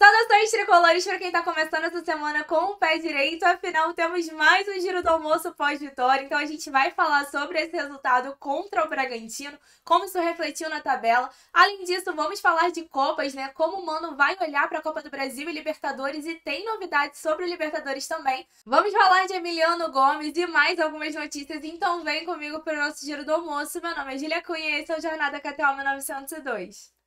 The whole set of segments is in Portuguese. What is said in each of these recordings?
Saudações tricolores para quem tá começando essa semana com o pé direito, afinal temos mais um giro do almoço pós-vitória, então a gente vai falar sobre esse resultado contra o Bragantino, como isso refletiu na tabela. Além disso, vamos falar de Copas, né, como o Mano vai olhar para a Copa do Brasil e Libertadores e tem novidades sobre o Libertadores também. Vamos falar de Emiliano Gomes e mais algumas notícias, então vem comigo para o nosso giro do almoço. Meu nome é Julia Cunha e esse é o Jornada KTO 1902.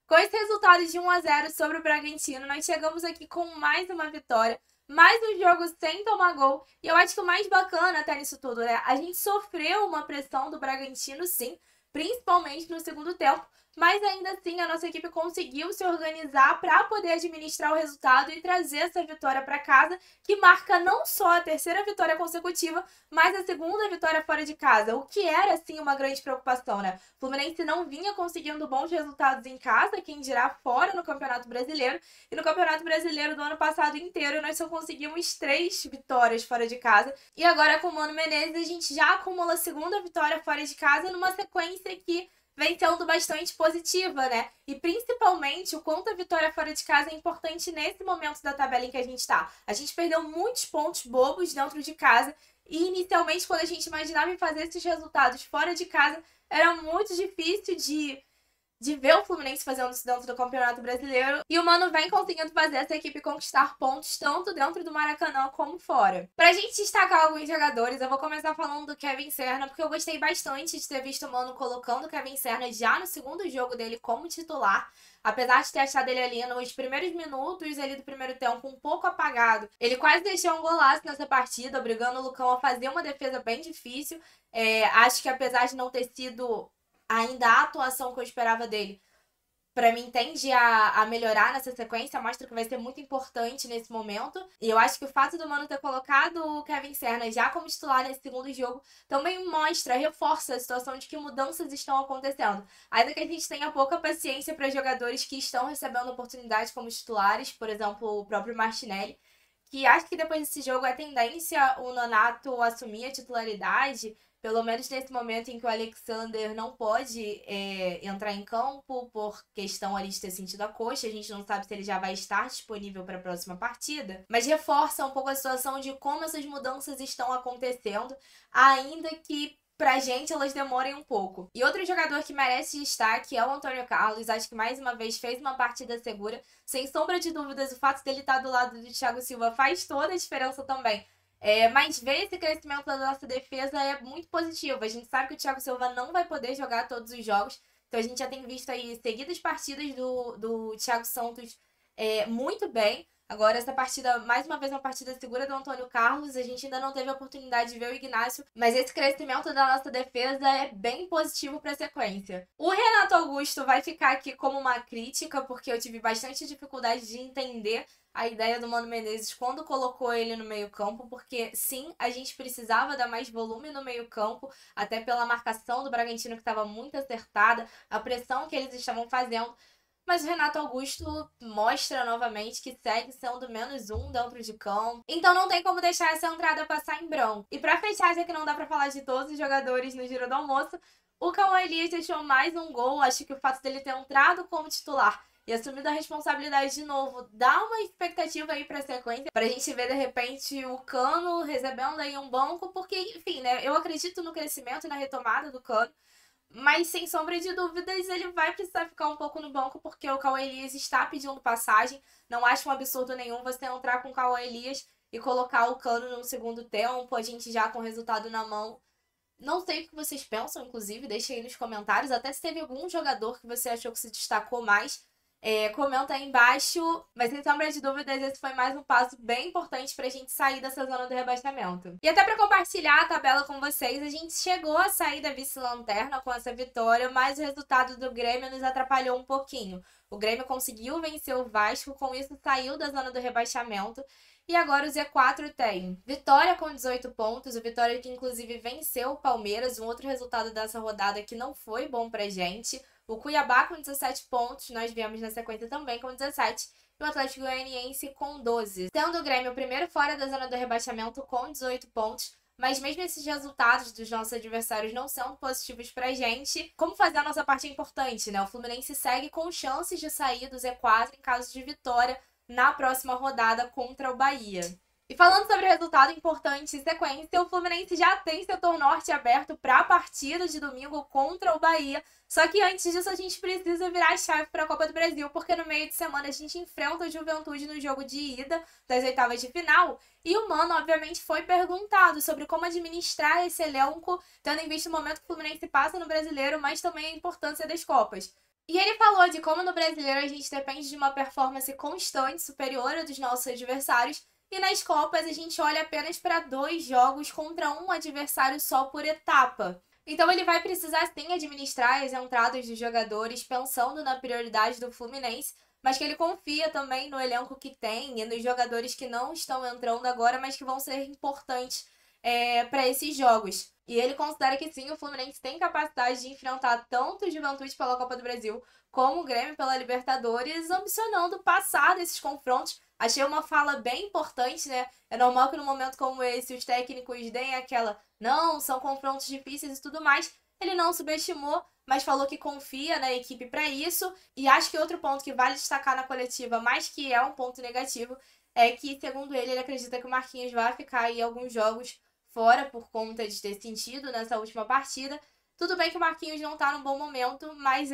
Com esse resultado de 1-0 sobre o Bragantino, nós chegamos aqui com mais uma vitória, mais um jogo sem tomar gol. E eu acho que o mais bacana até nisso tudo, né? A gente sofreu uma pressão do Bragantino, sim, principalmente no segundo tempo, mas ainda assim a nossa equipe conseguiu se organizar para poder administrar o resultado e trazer essa vitória para casa, que marca não só a terceira vitória consecutiva, mas a segunda vitória fora de casa, o que era, sim, uma grande preocupação, né? O Fluminense não vinha conseguindo bons resultados em casa, quem dirá fora no Campeonato Brasileiro, e no Campeonato Brasileiro do ano passado inteiro nós só conseguimos 3 vitórias fora de casa, e agora com o Mano Menezes a gente já acumula a segunda vitória fora de casa numa sequência que vem sendo bastante positiva, né? E principalmente o quanto a vitória fora de casa é importante nesse momento da tabela em que a gente tá. A gente perdeu muitos pontos bobos dentro de casa e inicialmente quando a gente imaginava em fazer esses resultados fora de casa, era muito difícil de ver o Fluminense fazendo isso dentro do Campeonato Brasileiro. E o Mano vem conseguindo fazer essa equipe conquistar pontos tanto dentro do Maracanã como fora. Pra gente destacar alguns jogadores, eu vou começar falando do Kevin Serna, porque eu gostei bastante de ter visto o Mano colocando o Kevin Serna já no segundo jogo dele como titular. Apesar de ter achado ele ali nos primeiros minutos ali do primeiro tempo um pouco apagado, ele quase deixou um golaço nessa partida, obrigando o Lucão a fazer uma defesa bem difícil. Acho que apesar de não ter sido ainda a atuação que eu esperava dele, pra mim tende a melhorar nessa sequência, mostra que vai ser muito importante nesse momento. E eu acho que o fato do Mano ter colocado o Kevin Serna já como titular nesse segundo jogo também reforça a situação de que mudanças estão acontecendo. Ainda que a gente tenha pouca paciência para jogadores que estão recebendo oportunidades como titulares, por exemplo, o próprio Martinelli, que acho que depois desse jogo é tendência o Nonato assumir a titularidade, pelo menos nesse momento em que o Alexander não pode entrar em campo por questão ali de ter sentido a coxa. A gente não sabe se ele já vai estar disponível para a próxima partida. Mas reforça um pouco a situação de como essas mudanças estão acontecendo, ainda que pra gente elas demorem um pouco. E outro jogador que merece destaque é o Antônio Carlos. Acho que mais uma vez fez uma partida segura. Sem sombra de dúvidas, o fato dele estar do lado do Thiago Silva faz toda a diferença também. Mas ver esse crescimento da nossa defesa é muito positivo. A gente sabe que o Thiago Silva não vai poder jogar todos os jogos. Então a gente já tem visto aí seguidas partidas do Thiago Santos muito bem. Agora essa partida, mais uma vez uma partida segura do Antônio Carlos. A gente ainda não teve a oportunidade de ver o Ignacio, mas esse crescimento da nossa defesa é bem positivo para a sequência. O Renato Augusto vai ficar aqui como uma crítica, porque eu tive bastante dificuldade de entender a ideia do Mano Menezes quando colocou ele no meio-campo, porque sim, a gente precisava dar mais volume no meio-campo, até pela marcação do Bragantino que estava muito acertada, a pressão que eles estavam fazendo. Mas o Renato Augusto mostra novamente que segue sendo menos um dentro de campo. Então não tem como deixar essa entrada passar em branco. E pra fechar, já que não dá pra falar de todos os jogadores no Giro do Almoço, o Cauã Elias deixou mais um gol. Acho que o fato dele ter entrado como titular e assumindo a responsabilidade de novo dá uma expectativa aí pra sequência, pra gente ver de repente o Cano recebendo aí um banco, porque enfim, né, eu acredito no crescimento e na retomada do Cano, mas sem sombra de dúvidas ele vai precisar ficar um pouco no banco, porque o Cauã Elias está pedindo passagem. Não acho um absurdo nenhum você entrar com o Cauã Elias e colocar o Cano no segundo tempo, a gente já com o resultado na mão. Não sei o que vocês pensam, inclusive, deixem aí nos comentários, até se teve algum jogador que você achou que se destacou mais. Comenta aí embaixo, mas sem sombra de dúvidas esse foi mais um passo bem importante pra gente sair dessa zona do rebaixamento. E até pra compartilhar a tabela com vocês, a gente chegou a sair da vice-lanterna com essa vitória, mas o resultado do Grêmio nos atrapalhou um pouquinho. O Grêmio conseguiu vencer o Vasco, com isso saiu da zona do rebaixamento. E agora o Z4 tem Vitória com 18 pontos, o Vitória que inclusive venceu o Palmeiras, um outro resultado dessa rodada que não foi bom pra gente. O Cuiabá com 17 pontos, nós viemos na sequência também com 17. e o Atlético Goianiense com 12. Sendo o Grêmio o primeiro fora da zona do rebaixamento com 18 pontos. Mas mesmo esses resultados dos nossos adversários não são positivos pra gente, como fazer a nossa parte é importante, né? O Fluminense segue com chances de sair do Z4 em caso de vitória na próxima rodada contra o Bahia. E falando sobre resultado importante em sequência, o Fluminense já tem setor norte aberto para a partida de domingo contra o Bahia. Só que antes disso a gente precisa virar a chave para a Copa do Brasil, porque no meio de semana a gente enfrenta o Juventude no jogo de ida das oitavas de final. E o Mano, obviamente, foi perguntado sobre como administrar esse elenco, tendo em vista o momento que o Fluminense passa no Brasileiro, mas também a importância das Copas. E ele falou de como no Brasileiro a gente depende de uma performance constante, superior à dos nossos adversários, e nas Copas a gente olha apenas para 2 jogos contra um adversário só por etapa. Então ele vai precisar sim administrar as entradas dos jogadores pensando na prioridade do Fluminense, mas que ele confia também no elenco que tem e nos jogadores que não estão entrando agora, mas que vão ser importantes para esses jogos. E ele considera que sim, o Fluminense tem capacidade de enfrentar tanto o Juventude pela Copa do Brasil como o Grêmio pela Libertadores, ambicionando passar desses confrontos. Achei uma fala bem importante, né? É normal que num momento como esse os técnicos deem aquela não, são confrontos difíceis e tudo mais. Ele não subestimou, mas falou que confia na equipe para isso. E acho que outro ponto que vale destacar na coletiva, mas que é um ponto negativo, é que, segundo ele acredita que o Marquinhos vai ficar aí alguns jogos fora por conta de ter sentido nessa última partida. Tudo bem que o Marquinhos não tá num bom momento, mas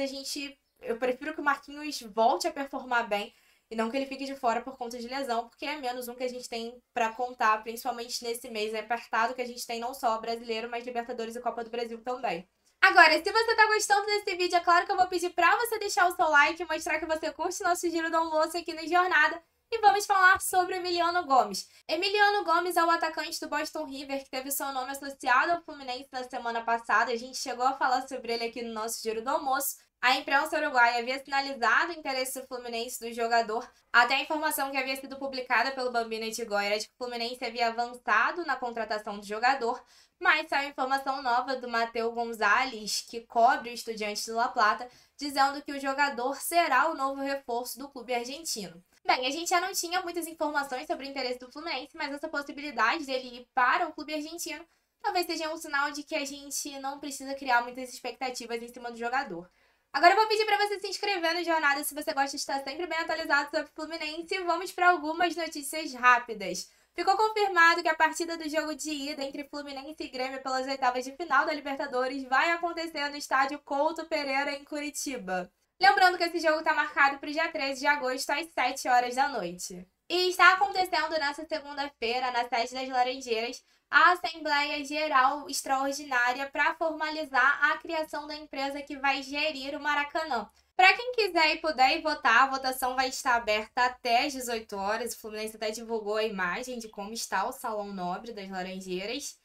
eu prefiro que o Marquinhos volte a performar bem e não que ele fique de fora por conta de lesão, porque é menos um que a gente tem pra contar, principalmente nesse mês apertado que a gente tem não só brasileiro, mas Libertadores e Copa do Brasil também. Agora, se você tá gostando desse vídeo, é claro que eu vou pedir pra você deixar o seu like e mostrar que você curte nosso Giro do Almoço aqui no Jornada. E vamos falar sobre Emiliano Gomes. Emiliano Gomes é o atacante do Boston River que teve seu nome associado ao Fluminense na semana passada. A gente chegou a falar sobre ele aqui no nosso Giro do Almoço. A imprensa uruguaia havia sinalizado o interesse do Fluminense do jogador, até a informação que havia sido publicada pelo Bambino Etigoy era de que o Fluminense havia avançado na contratação do jogador, mas saiu informação nova do Mateu Gonzalez, que cobre o Estudiantes de La Plata, dizendo que o jogador será o novo reforço do clube argentino. Bem, a gente já não tinha muitas informações sobre o interesse do Fluminense, mas essa possibilidade dele ir para o clube argentino talvez seja um sinal de que a gente não precisa criar muitas expectativas em cima do jogador. Agora eu vou pedir para você se inscrever no Jornada se você gosta de estar sempre bem atualizado sobre o Fluminense e vamos para algumas notícias rápidas. Ficou confirmado que a partida do jogo de ida entre Fluminense e Grêmio pelas oitavas de final da Libertadores vai acontecer no estádio Couto Pereira, em Curitiba. Lembrando que esse jogo está marcado para o dia 13 de agosto, às 7 horas da noite. E está acontecendo nesta segunda-feira, na sede das Laranjeiras, a Assembleia Geral Extraordinária para formalizar a criação da empresa que vai gerir o Maracanã. Para quem quiser e puder ir votar, a votação vai estar aberta até às 18 horas. O Fluminense até divulgou a imagem de como está o Salão Nobre das Laranjeiras.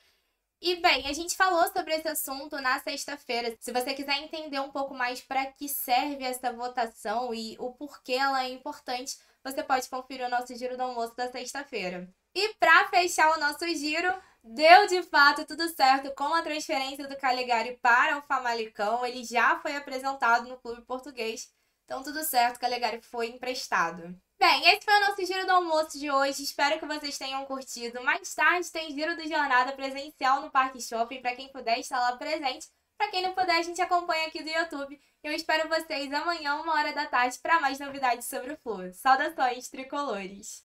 E bem, a gente falou sobre esse assunto na sexta-feira. Se você quiser entender um pouco mais para que serve essa votação e o porquê ela é importante, você pode conferir o nosso Giro do Almoço da sexta-feira. E para fechar o nosso giro, deu de fato tudo certo com a transferência do Calegari para o Famalicão. Ele já foi apresentado no clube português. Então tudo certo, o Calegari foi emprestado. Bem, esse foi o nosso Giro do Almoço de hoje. Espero que vocês tenham curtido. Mais tarde tem Giro do Jornada presencial no Parque Shopping, para quem puder estar lá presente. Para quem não puder, a gente acompanha aqui do YouTube. Eu espero vocês amanhã, 1h da tarde, para mais novidades sobre o Flu. Saudações tricolores!